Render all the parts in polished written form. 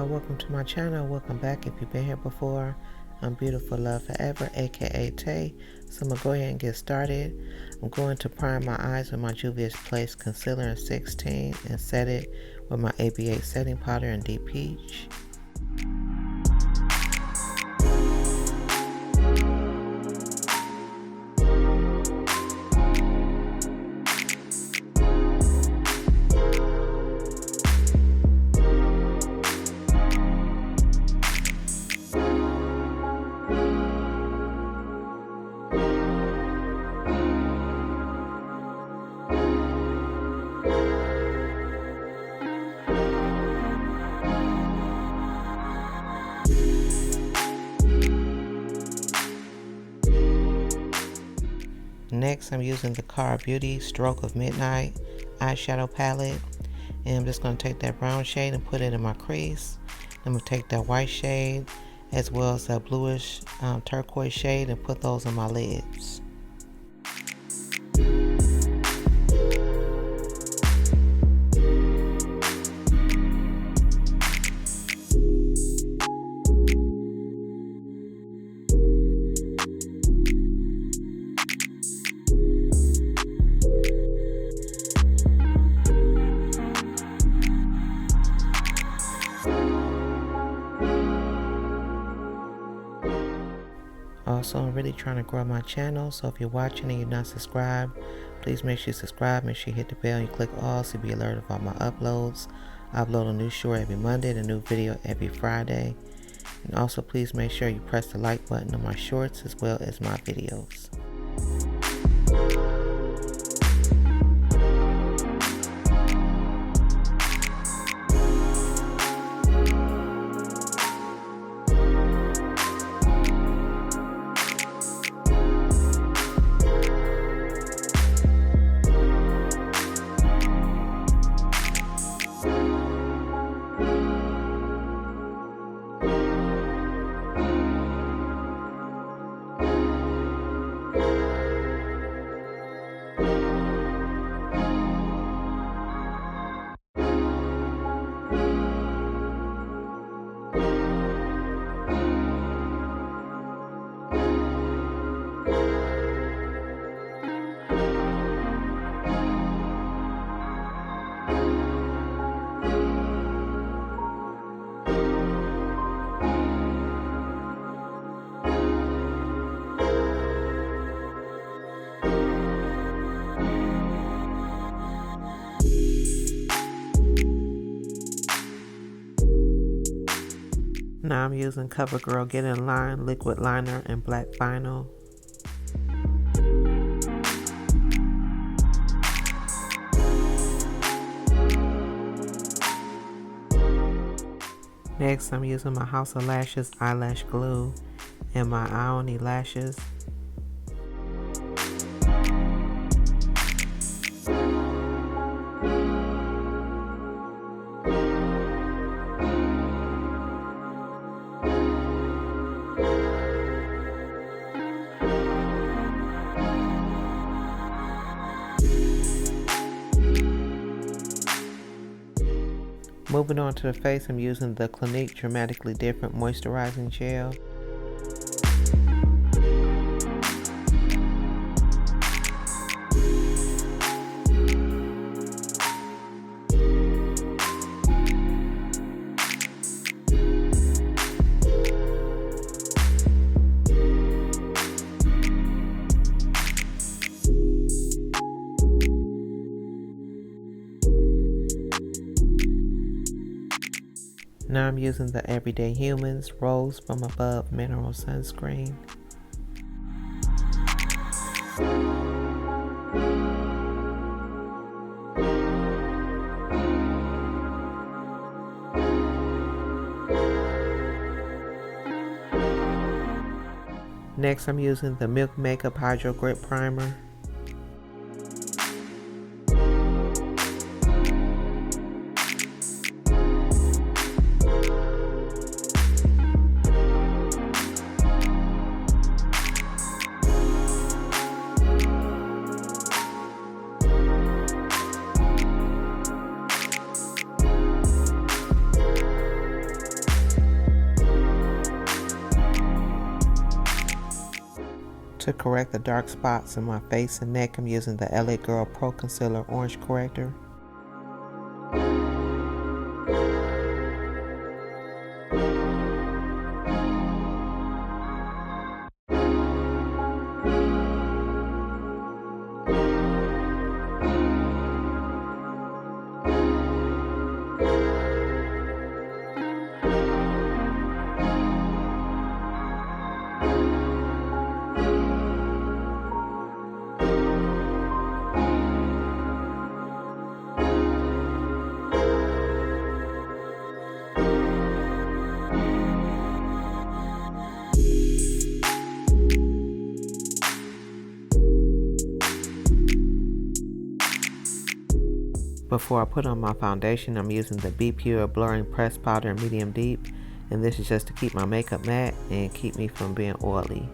y'all, welcome to my channel. Welcome back if you've been here before. I'm Beautiful Love Forever, aka Tay. So I'm gonna go ahead and get started. I'm going to prime my eyes with my Juvia Place Concealer in 16 and set it with my AB8 setting powder in Deep Peach. Next, I'm using the Color Beauty Stroke of Midnight eyeshadow palette, and I'm just going to take that brown shade and put it in my crease. I'm going to take that white shade as well as that bluish turquoise shade and put those on my lids. Also, I'm really trying to grow my channel, so if you're watching and you're not subscribed, please make sure you subscribe, make sure you hit the bell and you click all so you'll be alerted of all my uploads. I upload a new short every Monday and a new video every Friday. And also please make sure you press the like button on my shorts as well as my videos. Now I'm using Covergirl Get In Line Liquid Liner in Black Vinyl. Next, I'm using my House of Lashes Eyelash Glue and my Ioni Lashes. Moving on to the face, I'm using the Clinique Dramatically Different Moisturizing Gel. Now I'm using the Everyday Humans Rose from Above Mineral Sunscreen. Next, I'm using the Milk Makeup Hydro Grip Primer. To correct the dark spots in my face and neck, I'm using the LA Girl Pro Concealer Orange Corrector. Before I put on my foundation, I'm using the Be Pure Blurring Press Powder in Medium Deep, and this is just to keep my makeup matte and keep me from being oily.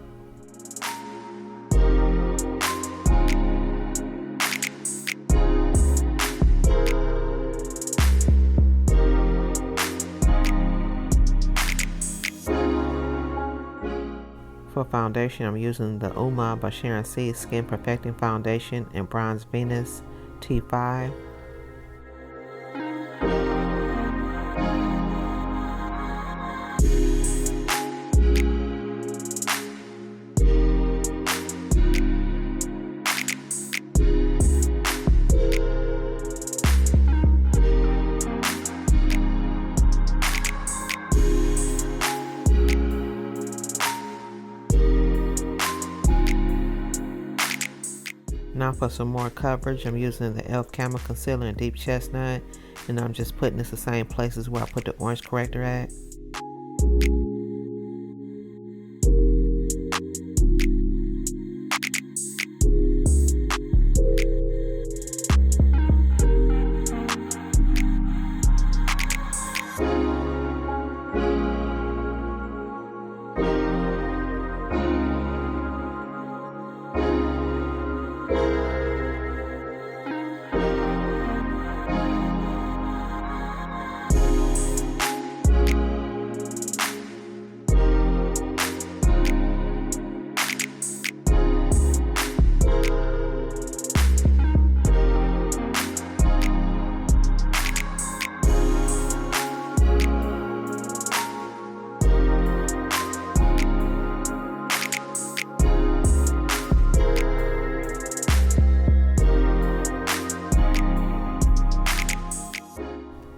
For foundation, I'm using the Uma by Sharon C Skin Perfecting Foundation in Bronze Venus T5. Now for some more coverage, I'm using the e.l.f. Camo Concealer in Deep Chestnut, and I'm just putting this the same places where I put the orange corrector at.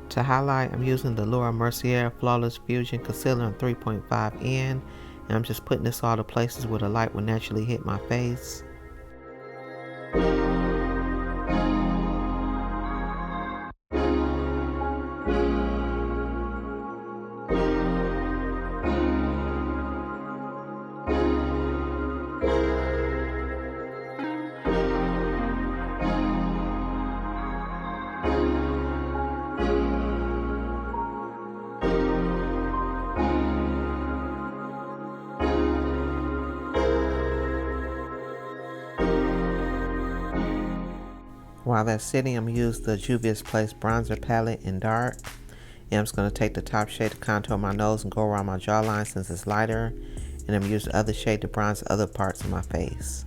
To highlight, I'm using the Laura Mercier Flawless Fusion Concealer in 3.5N, and I'm just putting this all the places where the light will naturally hit my face. While that's sitting, I'm going to use the Juvia's Place Bronzer Palette in Dark. And I'm just going to take the top shade to contour my nose and go around my jawline since it's lighter. And I'm going to use the other shade to bronze other parts of my face.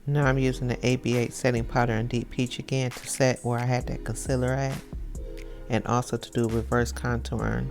Now I'm using the AB8 setting powder in Deep Peach again to set where I had that concealer at, and also to do reverse contouring.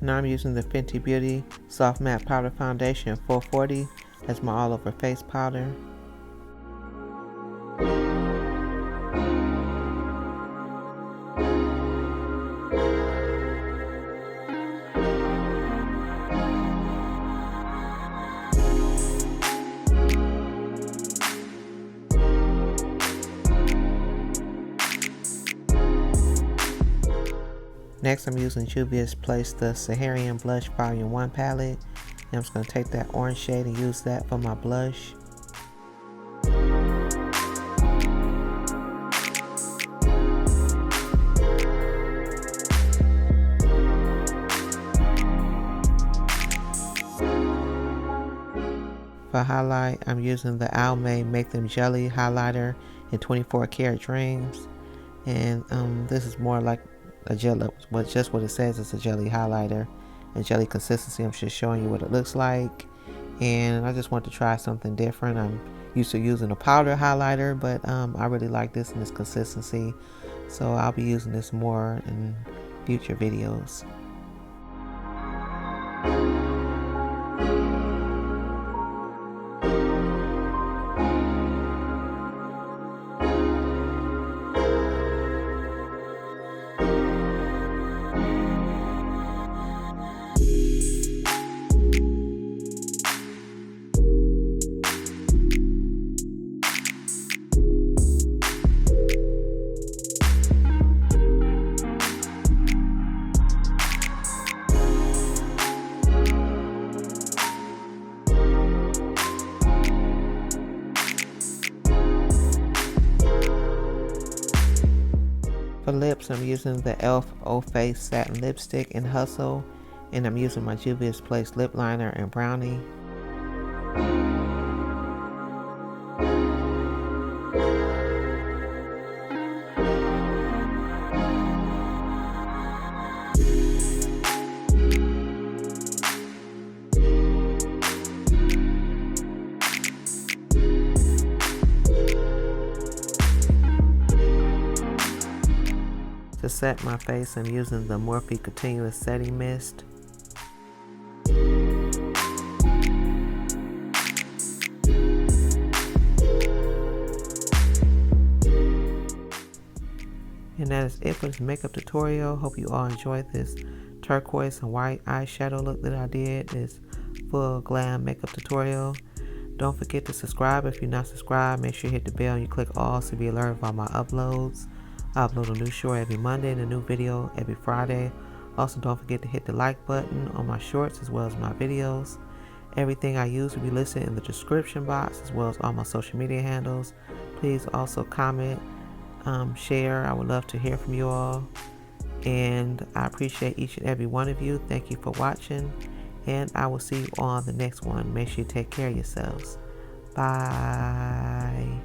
Now I'm using the Fenty Beauty Soft Matte Powder Foundation 440 as my all over face powder. Next, I'm using Juvia's Place the Saharan Blush Volume 1 palette. And I'm just going to take that orange shade and use that for my blush. For highlight, I'm using the Almay Make Them Jelly highlighter in 24 karat dreams. And this is more like a jelly, just what it says, it's a jelly highlighter and jelly consistency. I'm just showing you what it looks like, and I just want to try something different. I'm used to using a powder highlighter, but I really like this and its consistency, so I'll be using this more in future videos. For lips, I'm using the e.l.f. O Face Satin Lipstick in Hustle, and I'm using my Juvia's Place Lip Liner in Brownie. To set my face, I'm using the Morphe Continuous Setting Mist. And that is it for this makeup tutorial. Hope you all enjoyed this turquoise and white eyeshadow look that I did. This full glam makeup tutorial. Don't forget to subscribe if you're not subscribed. Make sure you hit the bell and you click all to be alerted of all my uploads. I upload a new short every Monday and a new video every Friday. Also, don't forget to hit the like button on my shorts as well as my videos. Everything I use will be listed in the description box as well as all my social media handles. Please also comment, share. I would love to hear from you all. And I appreciate each and every one of you. Thank you for watching. And I will see you on the next one. Make sure you take care of yourselves. Bye.